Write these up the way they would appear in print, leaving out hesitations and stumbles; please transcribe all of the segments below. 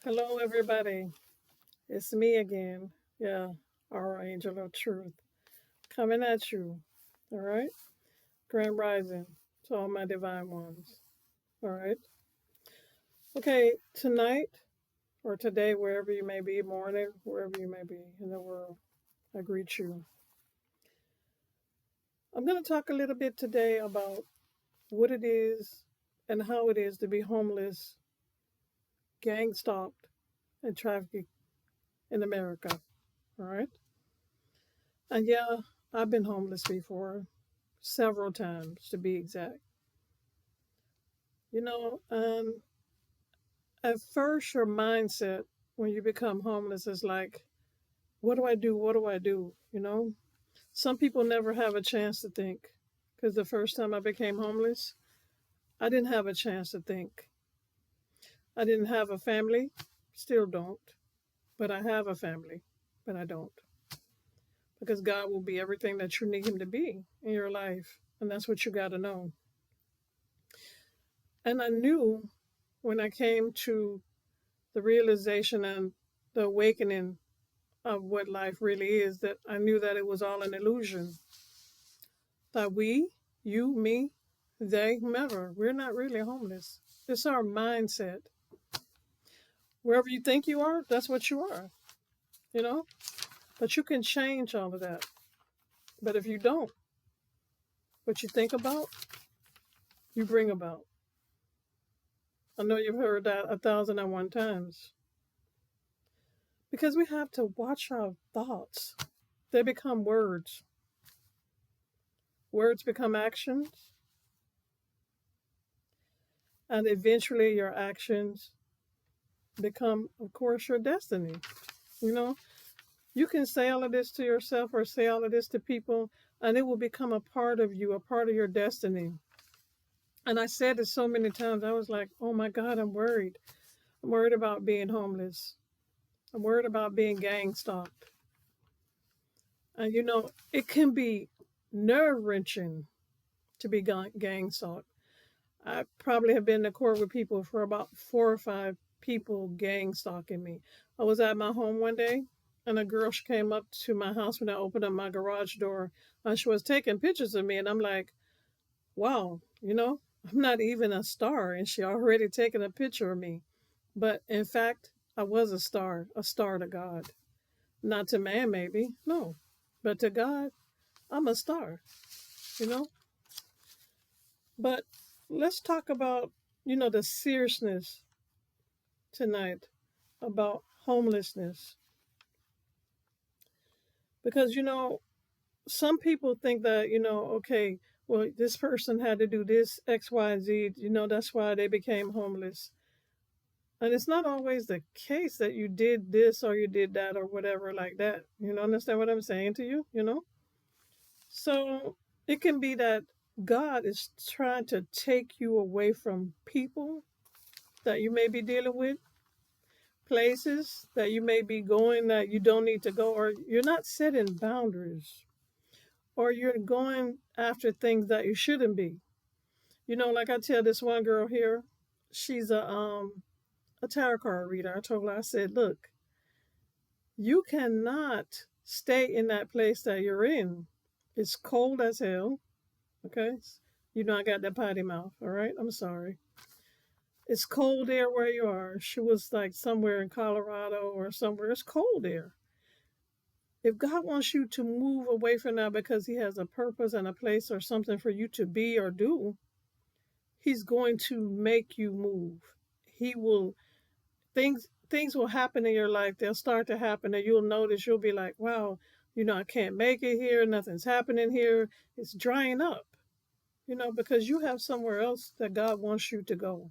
Hello, everybody. It's me again. Yeah, our angel of truth coming at you. All right. Grand rising to all my divine ones. All right. Okay, tonight or today, wherever you may be, morning, wherever you may be in the world, I greet you. I'm going to talk a little bit today about what it is and how it is to be homeless, gang stalked, and trafficked in America. All right. And yeah, I've been homeless before, several times to be exact. At first, your mindset when you become homeless is like, what do I do? What do I do? Some people never have a chance to think because the first time I became homeless, I didn't have a chance to think. I didn't have a family, still don't, but I have a family, but I don't because God will be everything that you need Him to be in your life. And that's what you got to know. And I knew when I came to the realization and the awakening of what life really is that I knew that it was all an illusion. That we, you, me, they, whomever, we're not really homeless. It's our mindset. Wherever you think you are, that's what you are, you know? But you can change all of that. But if you don't, what you think about, you bring about. I know you've heard that 1,001 times. Because we have to watch our thoughts. They become words. Words become actions. And eventually your actions become, of course, your destiny. You know, you can say all of this to yourself or say all of this to people, and it will become a part of you, a part of your destiny. And I said it so many times. I was like, oh my God, I'm worried. I'm worried about being homeless. I'm worried about being gang stalked. And it can be nerve wrenching to be gang stalked. I probably have been to court with people for about 4 or 5 people gang stalking me. I was at my home one day, and a girl she came up to my house when I opened up my garage door, and she was taking pictures of me, and I'm like, wow, I'm not even a star, and she already taken a picture of me. But in fact, I was a star to God, not to man, maybe, no, but to God, I'm a star, you know. But let's talk about, the seriousness tonight about homelessness. Because, some people think that, okay, well, this person had to do this, X, Y, and Z, that's why they became homeless. And it's not always the case that you did this or you did that or whatever like that. Understand what I'm saying to you? So it can be that God is trying to take you away from people that you may be dealing with, places that you may be going that you don't need to go, or you're not setting boundaries, or you're going after things that you shouldn't be. Like I tell this one girl here, she's a tarot card reader. I told her, I said, look, you cannot stay in that place that you're in. It's cold as hell. Okay. I got that potty mouth. All right. I'm sorry. It's cold there where you are. She was like somewhere in Colorado or somewhere. It's cold there. If God wants you to move away from that because He has a purpose and a place or something for you to be or do, He's going to make you move. He will things will happen in your life. They'll start to happen and you'll notice, you'll be like, wow, I can't make it here. Nothing's happening here. It's drying up, because you have somewhere else that God wants you to go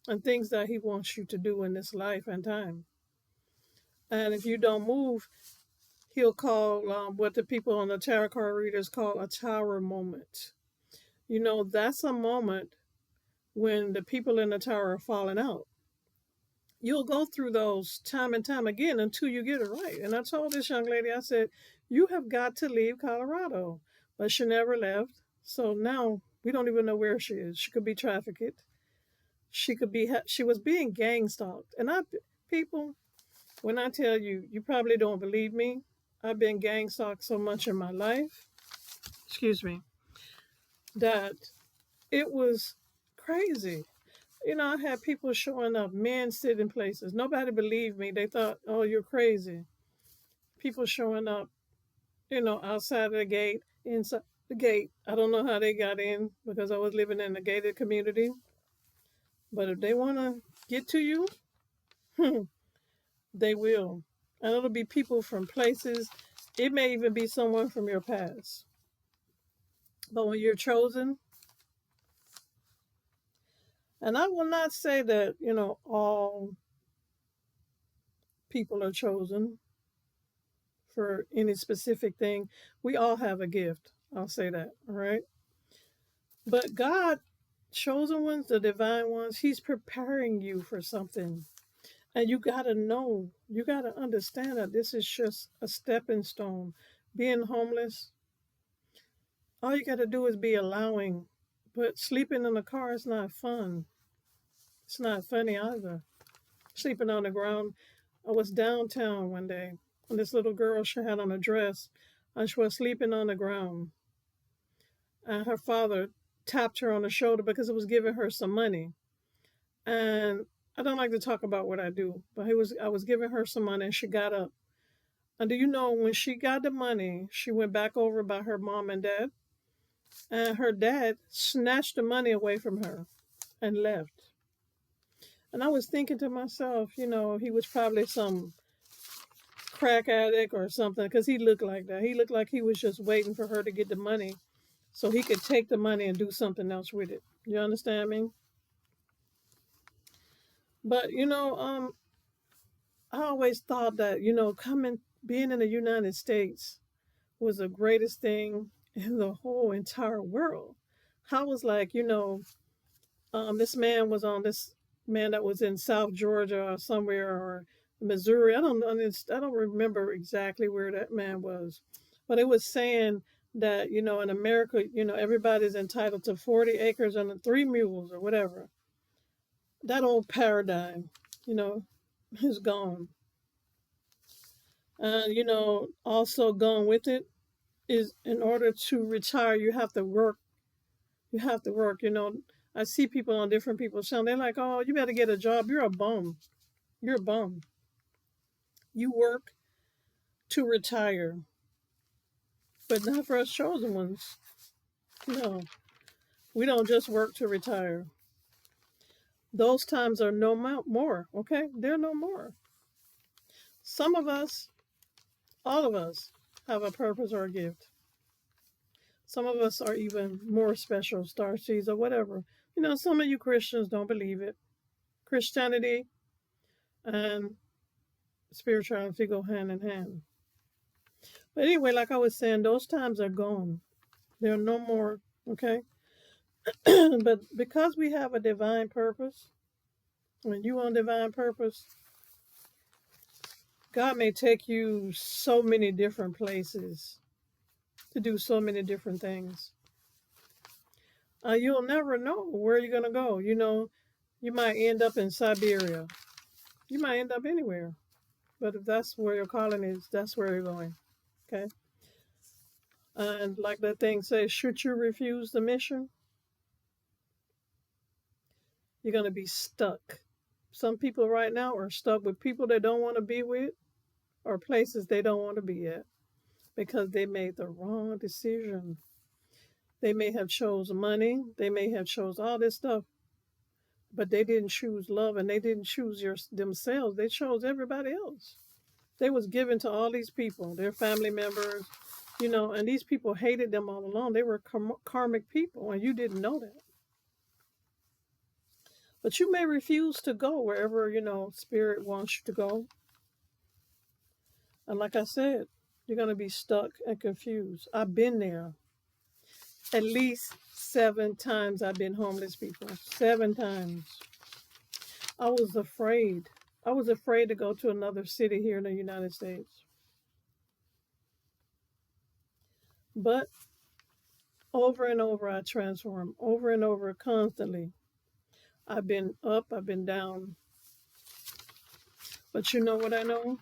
and things that He wants you to do in this life and time. And if you don't move, He'll call what the people on the tarot card readers call a tower moment. That's a moment when the people in the tower are falling out. You'll go through those time and time again until you get it right. And I told this young lady, I said, you have got to leave Colorado. But she never left. So now we don't even know where she is. She could be trafficked. She was being gang stalked. And people, when I tell you, you probably don't believe me. I've been gang stalked so much in my life, excuse me, that it was crazy. I had people showing up, men sitting places. Nobody believed me. They thought, oh, you're crazy. People showing up, outside of the gate, inside the gate. I don't know how they got in because I was living in a gated community. But if they want to get to you, they will. And it'll be people from places. It may even be someone from your past. But when you're chosen, and I will not say that, all people are chosen for any specific thing. We all have a gift. I'll say that. All right. But God, chosen ones, the divine ones, He's preparing you for something. And you got to know, you got to understand that this is just a stepping stone. Being homeless, all you got to do is be allowing. But sleeping in the car is not fun. It's not funny either. Sleeping on the ground. I was downtown one day, and this little girl, she had on a dress, and she was sleeping on the ground. And her father tapped her on the shoulder because it was giving her some money. And I don't like to talk about what I do, but I was giving her some money, and she got up. And do you know when she got the money, she went back over by her mom and dad, and her dad snatched the money away from her and left. And I was thinking to myself, he was probably some crack addict or something because he looked like that. He looked like he was just waiting for her to get the money so he could take the money and do something else with it. You understand me? But I always thought that being in the United States was the greatest thing in the whole entire world. I was like, this man was on this man that was in South Georgia or somewhere or Missouri. I don't remember exactly where that man was, but it was saying that in America, everybody's entitled to 40 acres and 3 mules or whatever. That old paradigm, you know, is gone. And also gone with it is in order to retire, you have to work. You have to work. I see people on different people's channel. They're like, "Oh, you better get a job. You're a bum. You're a bum. You work to retire, but not for us chosen ones. No, we don't just work to retire. Those times are no more. Okay, they're no more. Some of us, all of us, have a purpose or a gift. Some of us are even more special, star seeds or whatever. Some of you Christians don't believe it. Christianity and spirituality go hand in hand. But anyway, like I was saying, those times are gone. They're no more, okay? But because we have a divine purpose, when you on divine purpose, God may take you so many different places to do so many different things. You'll never know where you're going to go. You might end up in Siberia. You might end up anywhere. But if that's where your calling is, that's where you're going. Okay? And like that thing says, should you refuse the mission, you're going to be stuck. Some people right now are stuck with people they don't want to be with or places they don't want to be at because they made the wrong decision. They may have chose money, they may have chose all this stuff, but they didn't choose love and they didn't choose themselves. They chose everybody else. They was given to all these people, their family members, and these people hated them all along. They were karmic people, and you didn't know that. But you may refuse to go wherever, spirit wants you to go. And like I said, you're going to be stuck and confused. I've been there. At least 7 times I've been homeless, people. 7 times. I was afraid. I was afraid to go to another city here in the United States. But over and over, I transform. Over and over, constantly. I've been up, I've been down. But you know what I know?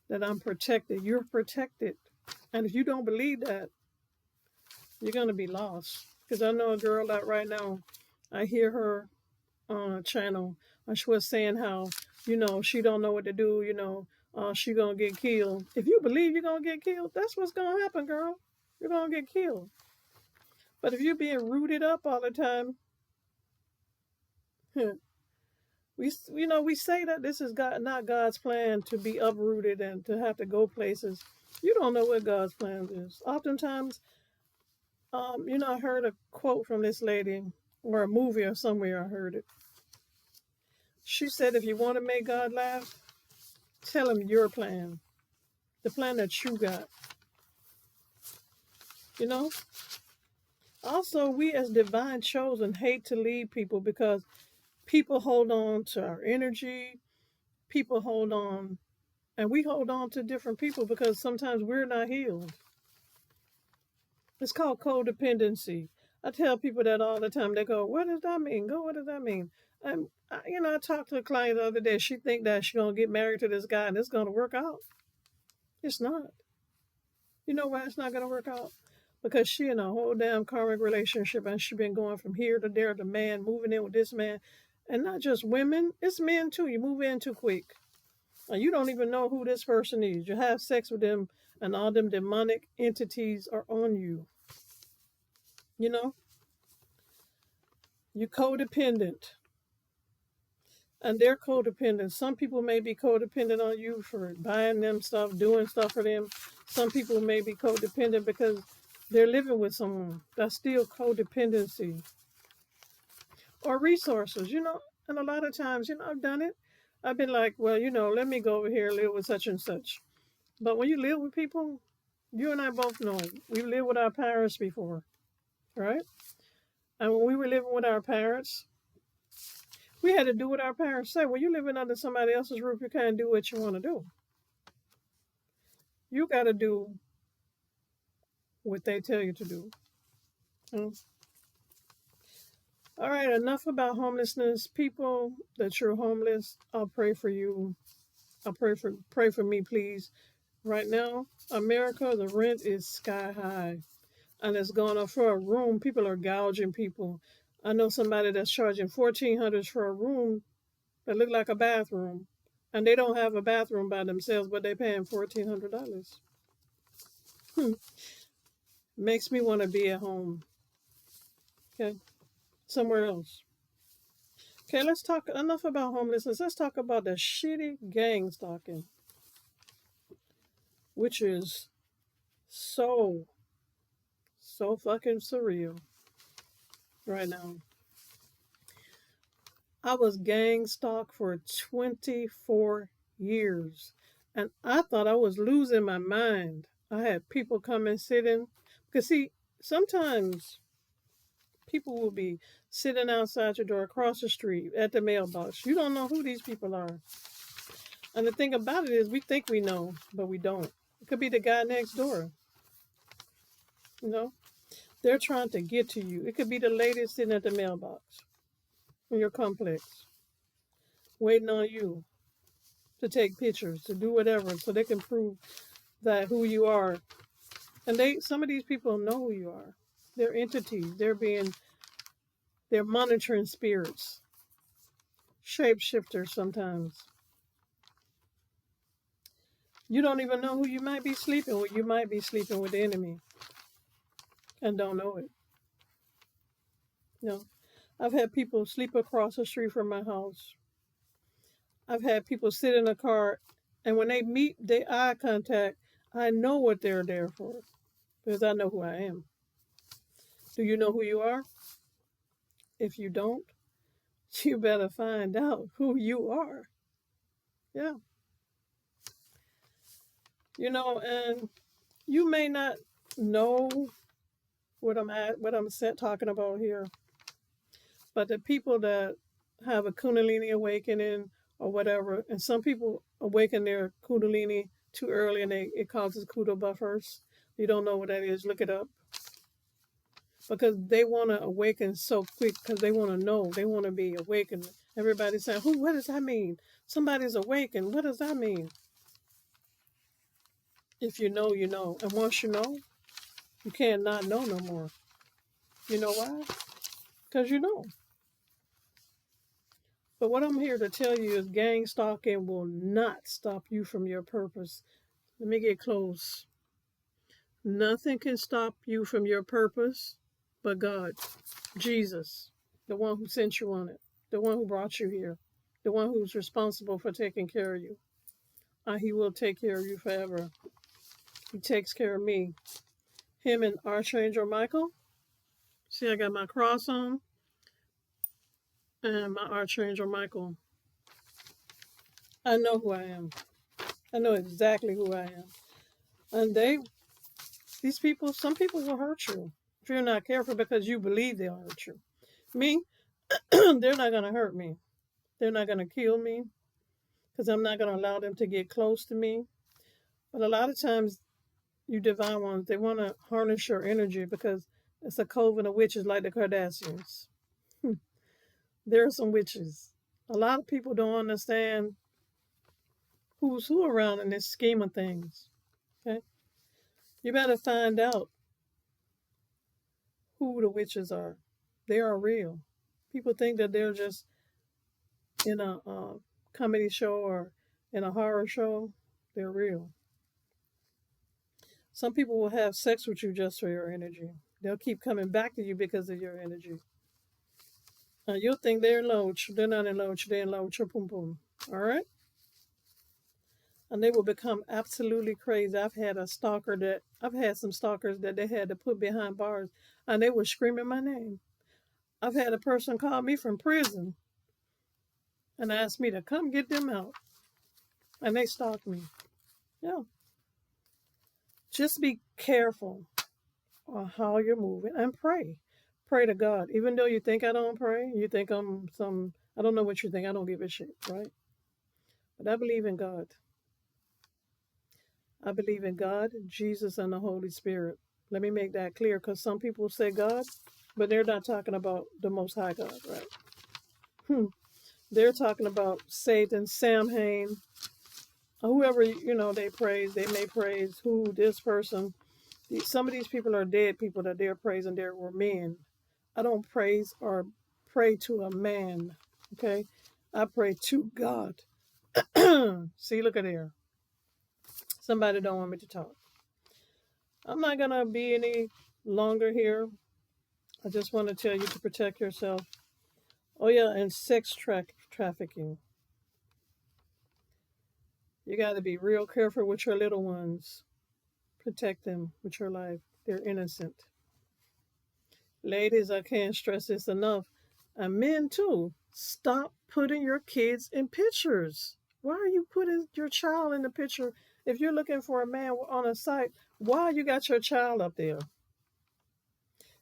That I'm protected. You're protected. And if you don't believe that, you're going to be lost. Because I know a girl that right now, I hear her on a channel, and she was saying how, she don't know what to do, she going to get killed. If you believe you're going to get killed, that's what's going to happen, girl. You're going to get killed. But if you're being rooted up all the time, we say that this is God, not God's plan to be uprooted and to have to go places. You don't know what God's plan is. Oftentimes, I heard a quote from this lady, or a movie or somewhere I heard it. She said, if you want to make God laugh, tell him your plan, the plan that you got. You know? Also, we as divine chosen hate to lead people because people hold on to our energy. People hold on, and we hold on to different people because sometimes we're not healed. It's called codependency. I tell people that all the time. They go, "What does that mean? Go, what does that mean?" And I talked to a client the other day. She think that she's gonna get married to this guy and it's gonna work out. It's not. You know why it's not gonna work out? Because she in a whole damn karmic relationship and she been going from here to there to man, moving in with this man, and not just women. It's men too. You move in too quick, and you don't even know who this person is. You have sex with them, and all them demonic entities are on you. You know, you're codependent. And they're codependent. Some people may be codependent on you for buying them stuff, doing stuff for them. Some people may be codependent because they're living with someone. That's still codependency. Or resources, And a lot of times, I've done it. I've been like, well, let me go over here and live with such and such. But when you live with people, you and I both know we lived with our parents before, right? And when we were living with our parents, we had to do what our parents said. When you're living under somebody else's roof, you can't do what you want to do. You got to do what they tell you to do. Mm. All right, enough about homelessness. People that you're homeless, I'll pray for you. I'll pray for me, please. Right now, America, the rent is sky high, and it's going up for a room. People are gouging people. I know somebody that's charging $1,400 for a room that look like a bathroom, and they don't have a bathroom by themselves, but they're paying $1,400. Makes me want to be at home. Okay, somewhere else. Okay, let's talk enough about homelessness. Let's talk about the shitty gang stalking, which is so, so fucking surreal right now. I was gang stalked for 24 years, and I thought I was losing my mind. I had people come and sit in. Because, see, sometimes people will be sitting outside your door across the street at the mailbox. You don't know who these people are. And the thing about it is, we think we know, but we don't. It could be the guy next door. You know, they're trying to get to you. It could be the lady sitting at the mailbox in your complex, waiting on you to take pictures, to do whatever, so they can prove that who you are. And some of these people know who you are. They're entities. They're monitoring spirits, shapeshifters sometimes. You don't even know who you might be sleeping with. You might be sleeping with the enemy and don't know it. I've had people sleep across the street from my house. I've had people sit in a car, and when they meet their eye contact, I know what they're there for because I know who I am. Do you know who you are? If you don't, you better find out who you are. Yeah. And you may not know what I'm talking about here, but the people that have a Kundalini awakening or whatever, and some people awaken their Kundalini too early and it causes kudo buffers. You don't know what that is, look it up. Because they want to awaken so quick because they want to know, they want to be awakened. Everybody's saying, "Who? What does that mean? Somebody's awakened. What does that mean?" If you know, you know, and once you know, you can't not know no more. You know why? Because you know. But what I'm here to tell you is, gang stalking will not stop you from your purpose. Let me get close. Nothing can stop you from your purpose but God, Jesus, the one who sent you on it, the one who brought you here, the one who's responsible for taking care of you. And he will take care of you forever. He takes care of me. Him and Archangel Michael. See, I got my cross on and my Archangel Michael. I know who I am. I know exactly who I am. And these people, some people will hurt you if you're not careful because you believe they'll hurt you. Me, they're not going to hurt me. They're not going to kill me because I'm not going to allow them to get close to me. But a lot of times, you divine ones, they want to harness your energy because it's a coven of witches like the Kardashians. There are some witches. A lot of people don't understand who's who around in this scheme of things. Okay, you better find out who the witches are. They are real. People think that they're just in a comedy show or in a horror show. They're real. Some people will have sex with you just for your energy. They'll keep coming back to you because of your energy. You'll think they're in love with you. They're not in love with you. They're in love with your pum pum. All right? And they will become absolutely crazy. I've had some stalkers that they had to put behind bars and they were screaming my name. I've had a person call me from prison and ask me to come get them out. And they stalked me. Yeah. Just be careful on how you're moving and pray. Pray to God. Even though you think I don't pray, you think I don't know what you think. I don't give a shit, right? But I believe in God. I believe in God, Jesus, and the Holy Spirit. Let me make that clear because some people say God, but they're not talking about the Most High God, right? They're talking about Satan, Samhain, whoever they praise. They may praise who this person. Some of these people are dead people that they're praising. They were men. I don't praise or pray to a man. Okay, I pray to God. See, look at here. Somebody don't want me to talk. I'm not gonna be any longer here. I just want to tell you to protect yourself. Oh yeah, and trafficking. You got to be real careful with your little ones. Protect them with your life. They're innocent. Ladies, I can't stress this enough. And men too. Stop putting your kids in pictures. Why are you putting your child in the picture? If you're looking for a man on a site, why you got your child up there?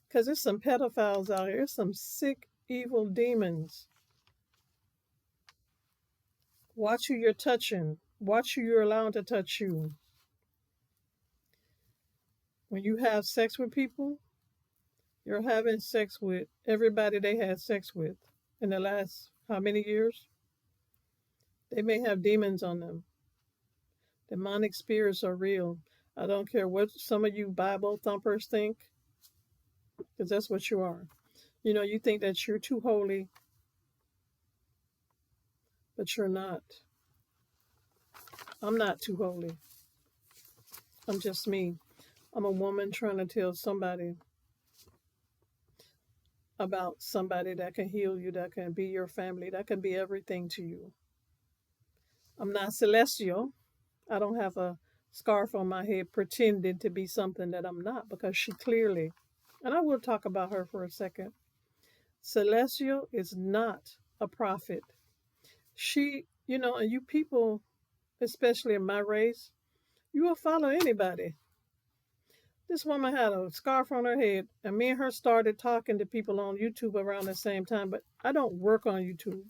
Because there's some pedophiles out here. There's some sick, evil demons. Watch who you're touching. Watch who you're allowing to touch you. When you have sex with people, you're having sex with everybody they had sex with in the last how many years? They may have demons on them. Demonic spirits are real. I don't care what some of you Bible thumpers think, because that's what you are. You think that you're too holy, but you're not. I'm not too holy. I'm just me. I'm a woman trying to tell somebody about somebody that can heal you, that can be your family, that can be everything to you. I'm not celestial. I don't have a scarf on my head pretending to be something that I'm not because she clearly, and I will talk about her for a second. Celestial is not a prophet. And you people, especially in my race, you will follow anybody. This woman had a scarf on her head, and me and her started talking to people on YouTube around the same time, but I don't work on YouTube.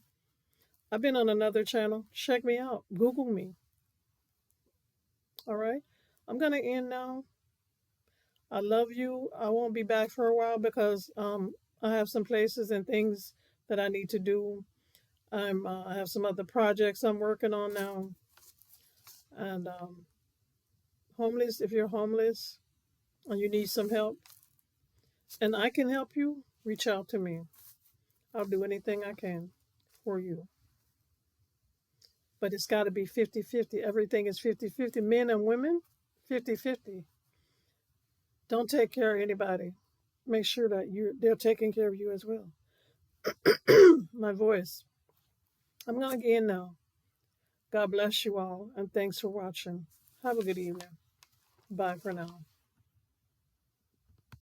I've been on another channel. Check me out. Google me. All right? I'm going to end now. I love you. I won't be back for a while because I have some places and things that I need to do. I have some other projects I'm working on now. And homeless, if you're homeless and you need some help, and I can help you, reach out to me. I'll do anything I can for you. But it's got to be 50-50. Everything is 50-50. Men and women, 50-50. Don't take care of anybody. Make sure that they're taking care of you as well. My voice. I'm going to get in now. God bless you all, and thanks for watching. Have a good evening. Bye for now.